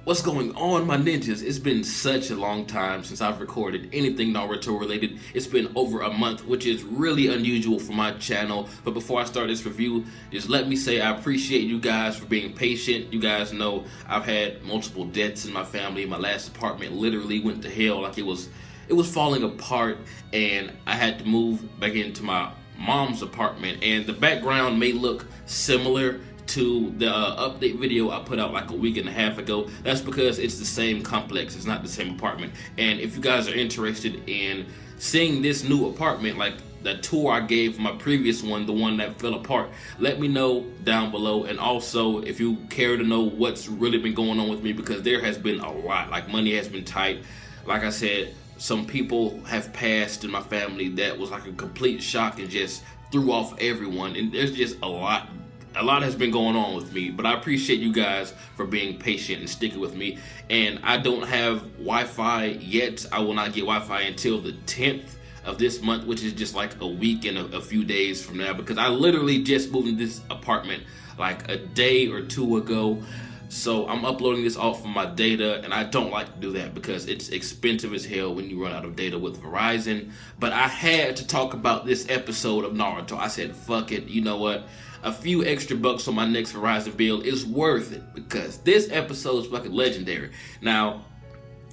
What's going on, my ninjas? It's been such a long time since I've recorded anything Naruto related. It's been over a month, which is really unusual for my channel. But before I start this review, just let me say I appreciate you guys for being patient. You guys know I've had multiple deaths in my family. My last apartment literally went to hell. Like it was falling apart, and I had to move back into my mom's apartment. And the background may look similar to the update video I put out like a week and a half ago. That's because it's the same complex, it's not the same apartment. And if you guys are interested in seeing this new apartment, like the tour I gave my previous one, the one that fell apart, let me know down below. And also, if you care to know what's really been going on with me, because there has been a lot, like money has been tight. Like I said, some people have passed in my family that was like a complete shock and just threw off everyone. And there's just a lot has been going on with me, but I appreciate you guys for being patient and sticking with me. And I don't have Wi-Fi yet. I will not get Wi-Fi until the 10th of this month, which is just like a week and a few days from now, because I literally just moved into this apartment like a day or two ago. So I'm uploading this off of my data, and I don't like to do that because it's expensive as hell when you run out of data with Verizon. But I had to talk about this episode of Naruto. I said, fuck it, you know what? A few extra bucks on my next Verizon bill is worth it because this episode is fucking legendary. Now,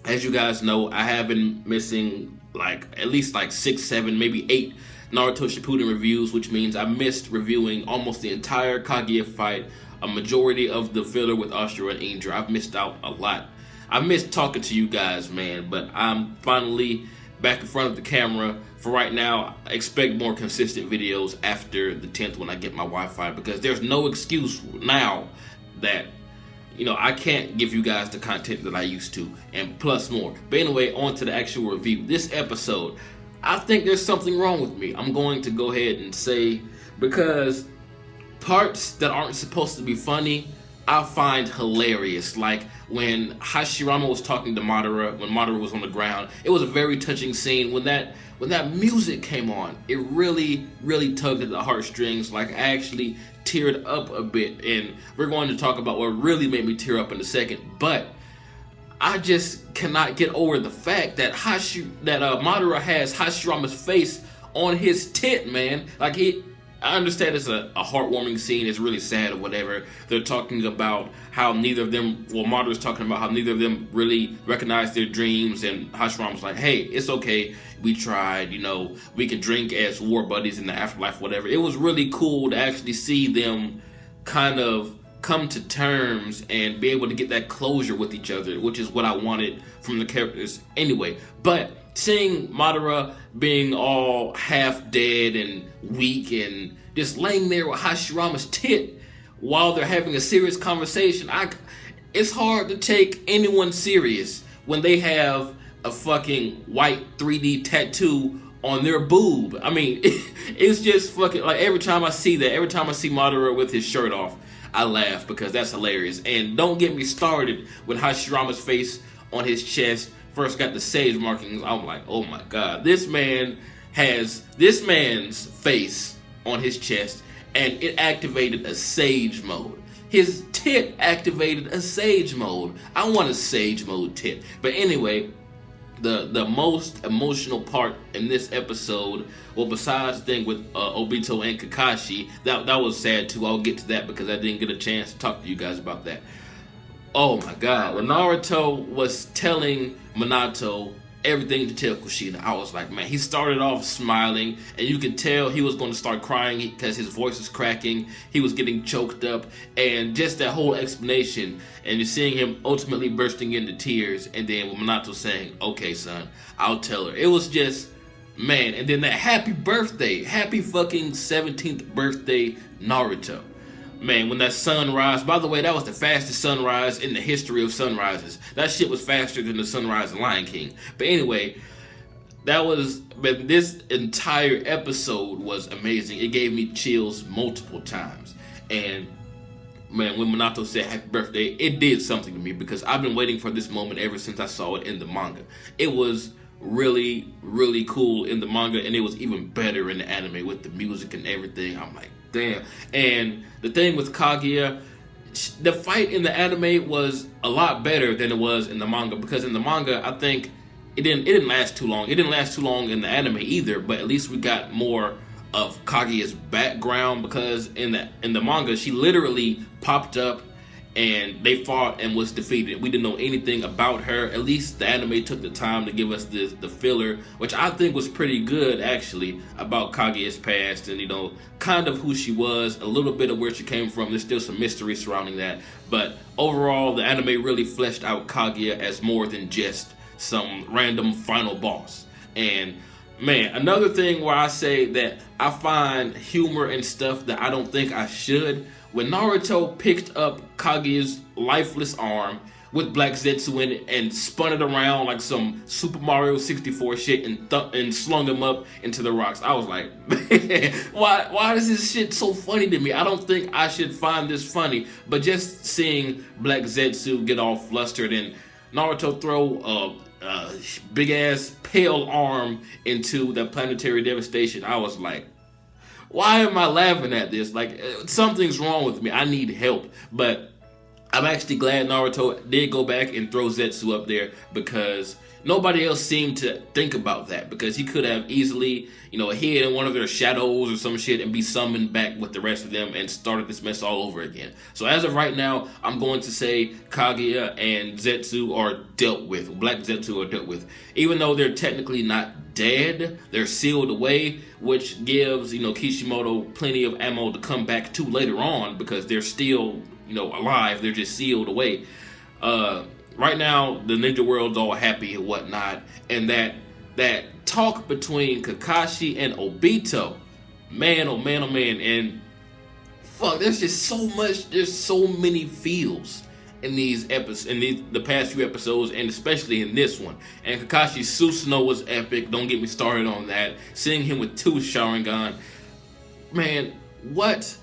as you guys know, I have been missing like at least like 6, 7, maybe 8 Naruto Shippuden reviews, which means I missed reviewing almost the entire Kaguya fight, a majority of the filler with Ashura and Indra. I've missed out a lot. I missed talking to you guys, man, but I'm finally back in front of the camera. For right now, expect more consistent videos after the 10th when I get my Wi-Fi, because there's no excuse now that, you know, I can't give you guys the content that I used to, and plus more. But anyway, on to the actual review. This episode, I think there's something wrong with me. I'm going to go ahead and say, because parts that aren't supposed to be funny, I find hilarious. Like when Hashirama was talking to Madara, when Madara was on the ground, it was a very touching scene. When that music came on, it really tugged at the heartstrings. Like I actually teared up a bit, and we're going to talk about what really made me tear up in a second. But I just cannot get over the fact that Madara has Hashirama's face on his tit, man. Like I understand it's a heartwarming scene, it's really sad or whatever. They're talking about how neither of them, well, Madara's talking about how neither of them really recognize their dreams, and Hashirama's like, hey, it's okay, we tried, you know, we can drink as war buddies in the afterlife, whatever. It was really cool to actually see them kind of come to terms and be able to get that closure with each other, which is what I wanted from the characters anyway. But seeing Madara being all half dead and weak and just laying there with Hashirama's tit while they're having a serious conversation, it's hard to take anyone serious when they have a fucking white 3D tattoo on their boob. I mean, it's just fucking, like, every time I see that, every time I see Madara with his shirt off, I laugh because that's hilarious. And don't get me started when Hashirama's face on his chest first got the sage markings. I'm like, oh my god, this man has this man's face on his chest, and it activated a sage mode. His tit activated a sage mode. I want a sage mode tit. But anyway, the most emotional part in this episode, well, besides the thing with Obito and Kakashi, that was sad too. I'll get to that because I didn't get a chance to talk to you guys about that. Oh my god, when Naruto was telling Minato everything to tell Kushina, I was like, man, he started off smiling, and you could tell he was going to start crying because his voice was cracking, he was getting choked up, and just that whole explanation, and you're seeing him ultimately bursting into tears, and then with Minato saying, okay son, I'll tell her. It was just, man, and then that happy fucking 17th birthday Naruto. Man, when that sunrise, by the way, that was the fastest sunrise in the history of sunrises. That shit was faster than the sunrise in Lion King. But anyway, but this entire episode was amazing. It gave me chills multiple times. And man, when Minato said happy birthday, it did something to me because I've been waiting for this moment ever since I saw it in the manga. It was really cool in the manga, and it was even better in the anime with the music and everything. I'm like, damn. And the thing with Kaguya, the fight in the anime was a lot better than it was in the manga, because in the manga, I think it didn't last too long. It didn't last too long in the anime either, but at least we got more of Kaguya's background, because in the manga, she literally popped up and they fought and was defeated. We didn't know anything about her. At least the anime took the time to give us the filler, which I think was pretty good actually, about Kaguya's past and, you know, kind of who she was, a little bit of where she came from. There's still some mystery surrounding that, but overall the anime really fleshed out Kaguya as more than just some random final boss. And man, another thing where I say that I find humor and stuff that I don't think I should, when Naruto picked up Kaguya's lifeless arm with Black Zetsu in it and spun it around like some Super Mario 64 shit and slung him up into the rocks, I was like, man, why is this shit so funny to me? I don't think I should find this funny, but just seeing Black Zetsu get all flustered and Naruto throw a big ass pale arm into the planetary devastation, I was like, why am I laughing at this? Like, something's wrong with me. I need help. But I'm actually glad Naruto did go back and throw Zetsu up there, because nobody else seemed to think about that, because he could have easily, you know, hid in one of their shadows or some shit and be summoned back with the rest of them and started this mess all over again. So as of right now, I'm going to say Kaguya and Zetsu are dealt with. Black Zetsu are dealt with. Even though they're technically not dead, they're sealed away, which gives, you know, Kishimoto plenty of ammo to come back to later on, because they're still, you know, alive. They're just sealed away. Right now, the ninja world's all happy and whatnot, and that talk between Kakashi and Obito, man, oh man, oh man, and fuck, there's just so much, there's so many feels in these episodes, in the past few episodes, and especially in this one. And Kakashi's Susanoo was epic. Don't get me started on that. Seeing him with 2 Sharingan, man, what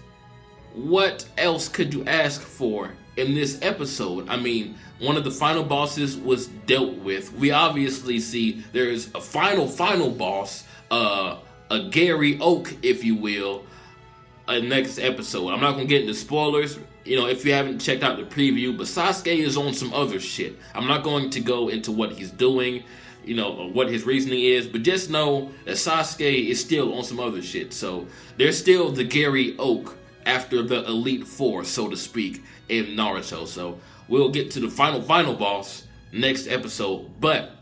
else could you ask for in this episode? I mean, one of the final bosses was dealt with. We obviously see there's a final boss, a Gary Oak, if you will, next episode. I'm not gonna get into spoilers, you know, if you haven't checked out the preview, but Sasuke is on some other shit. I'm not going to go into what he's doing, you know, what his reasoning is, but just know that Sasuke is still on some other shit. So there's still the Gary Oak after the Elite Four, so to speak, in Naruto. So we'll get to the final boss next episode. But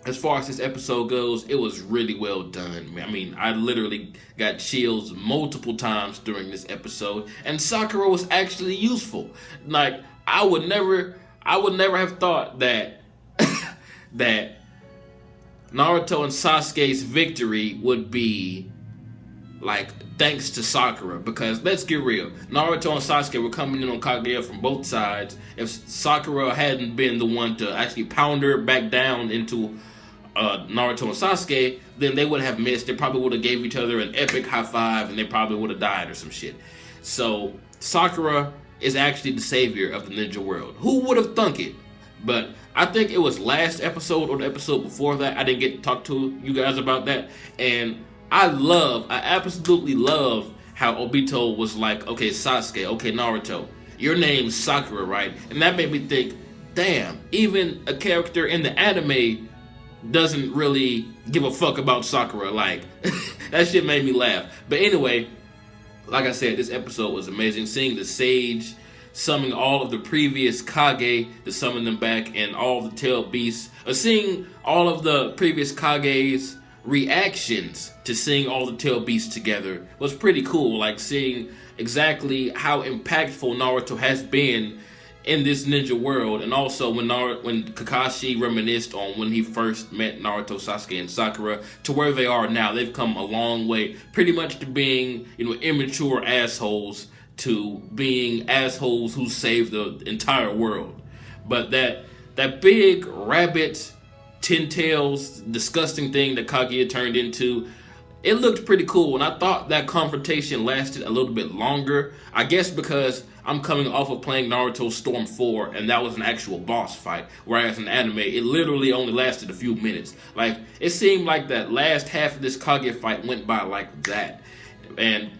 as far as this episode goes, it was really well done. I mean, I literally got chills multiple times during this episode, and Sakura was actually useful. Like, I would never have thought that that Naruto and Sasuke's victory would be like thanks to Sakura, because let's get real, Naruto and Sasuke were coming in on Kaguya from both sides. If Sakura hadn't been the one to actually pound her back down into Naruto and Sasuke, then they would have missed. They probably would have gave each other an epic high five and they probably would have died or some shit. So Sakura is actually the savior of the ninja world. Who would have thunk it? But I think it was last episode or the episode before that, I didn't get to talk to you guys about that, and I absolutely love how Obito was like, okay, Sasuke, okay, Naruto, your name's Sakura, right? And that made me think, damn, even a character in the anime doesn't really give a fuck about Sakura. Like, that shit made me laugh. But anyway, like I said, this episode was amazing. Seeing the sage summoning all of the previous Kage to summon them back, and all the tailed beasts, or seeing all of the previous Kage's reactions to seeing all the tailed beasts together was pretty cool. Like, seeing exactly how impactful Naruto has been in this ninja world, and also when Kakashi reminisced on when he first met Naruto, Sasuke, and Sakura to where they are now. They've come a long way, pretty much to being, you know, immature assholes to being assholes who saved the entire world. But that big rabbit, 10 tails, disgusting thing that Kaguya turned into, it looked pretty cool, and I thought that confrontation lasted a little bit longer. I guess because I'm coming off of playing Naruto Storm 4, and that was an actual boss fight, whereas in anime, it literally only lasted a few minutes. Like, it seemed like that last half of this Kaguya fight went by like that. and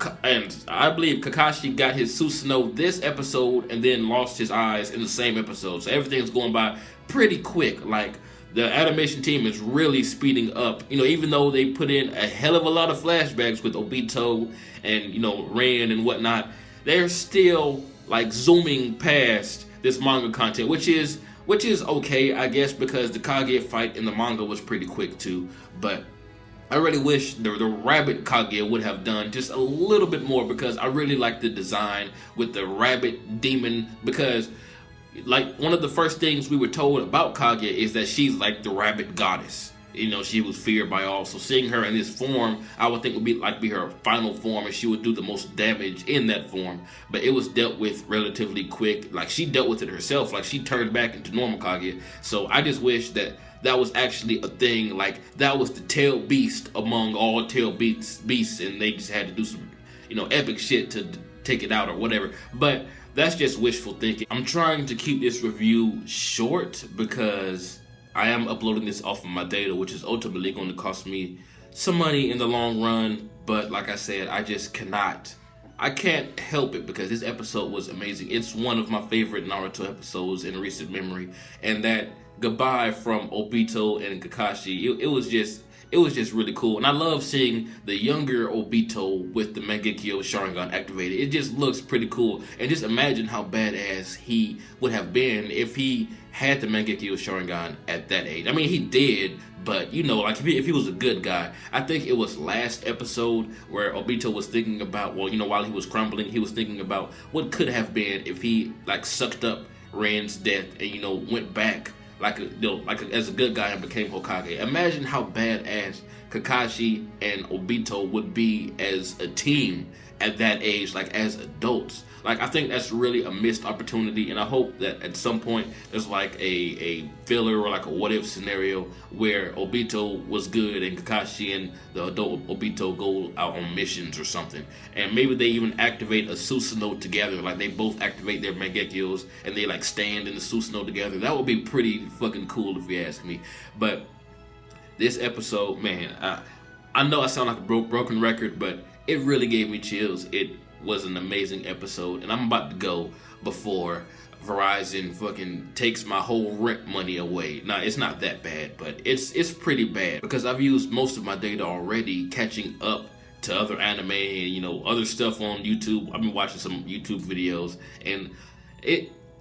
I believe Kakashi got his Susanoo this episode and then lost his eyes in the same episode. So everything's going by pretty quick. Like, the animation team is really speeding up. You know, even though they put in a hell of a lot of flashbacks with Obito and, you know, Ren and whatnot, they're still like zooming past this manga content, which is okay, I guess, because the Kaguya fight in the manga was pretty quick too. But I really wish the rabbit Kaguya would have done just a little bit more, because I really like the design with the rabbit demon, because like one of the first things we were told about Kaguya is that she's like the rabbit goddess. You know, she was feared by all. So seeing her in this form, I would think would be her final form, and she would do the most damage in that form. But it was dealt with relatively quick. Like, she dealt with it herself. Like, she turned back into normal Kaguya. So I just wish that was actually a thing. Like, that was the tail beast among all tail beasts, and they just had to do some, you know, epic shit to take it out or whatever. But that's just wishful thinking. I'm trying to keep this review short because I am uploading this off of my data, which is ultimately going to cost me some money in the long run. But like I said, I can't help it, because this episode was amazing. It's one of my favorite Naruto episodes in recent memory. And that goodbye from Obito and Kakashi, it was just really cool. And I love seeing the younger Obito with the Mangekyo Sharingan activated. It just looks pretty cool. And just imagine how badass he would have been if he had the Mangekyo Sharingan at that age. I mean, he did, but you know, like if he was a good guy. I think it was last episode where Obito was thinking about, well, you know, while he was crumbling, he was thinking about what could have been if he like sucked up Ren's death and, you know, went back as a good guy and became Hokage. Imagine how badass Kakashi and Obito would be as a team at that age, like as adults. Like, I think that's really a missed opportunity, and I hope that at some point there's like a filler or like a what if scenario where Obito was good and Kakashi and the adult Obito go out on missions or something, and maybe they even activate a Susanoo together. Like, they both activate their Mangekyos and they like stand in the Susanoo together. That would be pretty fucking cool if you ask me. But this episode, man, I know I sound like a broken record, but it really gave me chills. It was an amazing episode, and I'm about to go before Verizon fucking takes my whole rent money away. Now, it's not that bad, but it's pretty bad, because I've used most of my data already catching up to other anime and, you know, other stuff on YouTube. I've been watching some YouTube videos, and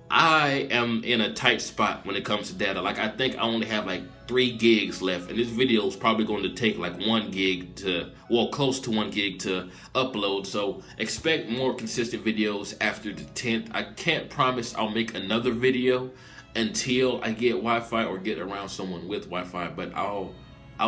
I am in a tight spot when it comes to data. Like, I think I only have like 3 gigs left, and this video is probably going to take like 1 gig to, well, close to 1 gig to upload. So expect more consistent videos after the 10th. I can't promise I'll make another video until I get Wi-Fi or get around someone with Wi-Fi, but I'll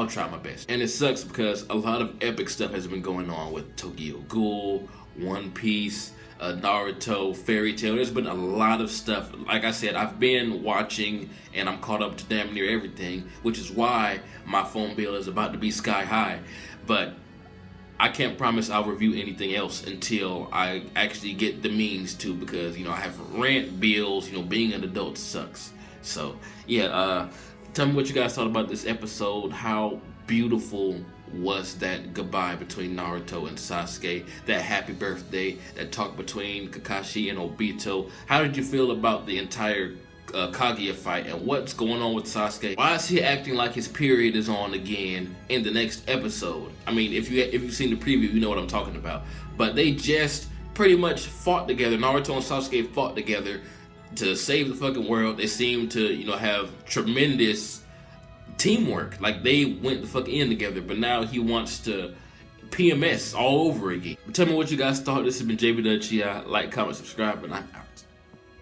try my best. And it sucks because a lot of epic stuff has been going on with Tokyo Ghoul, One Piece, Naruto, Fairy Tail. There's been a lot of stuff. Like I said, I've been watching and I'm caught up to damn near everything, which is why my phone bill is about to be sky high. But I can't promise I'll review anything else until I actually get the means to, because, you know, I have rent, bills, you know, being an adult sucks. So yeah, tell me what you guys thought about this episode. How beautiful was that goodbye between Naruto and Sasuke, that happy birthday, that talk between Kakashi and Obito? How did you feel about the entire Kaguya fight, and what's going on with Sasuke? Why is he acting like his period is on again in the next episode? I mean, if you've seen the preview, you know what I'm talking about. But they just pretty much fought together. Naruto and Sasuke fought together to save the fucking world. They seem to, you know, have tremendous teamwork. Like, they went the fuck in together, but now he wants to PMS all over again. But tell me what you guys thought. This has been jbDAuchiha. Like, comment, subscribe, and I'm out.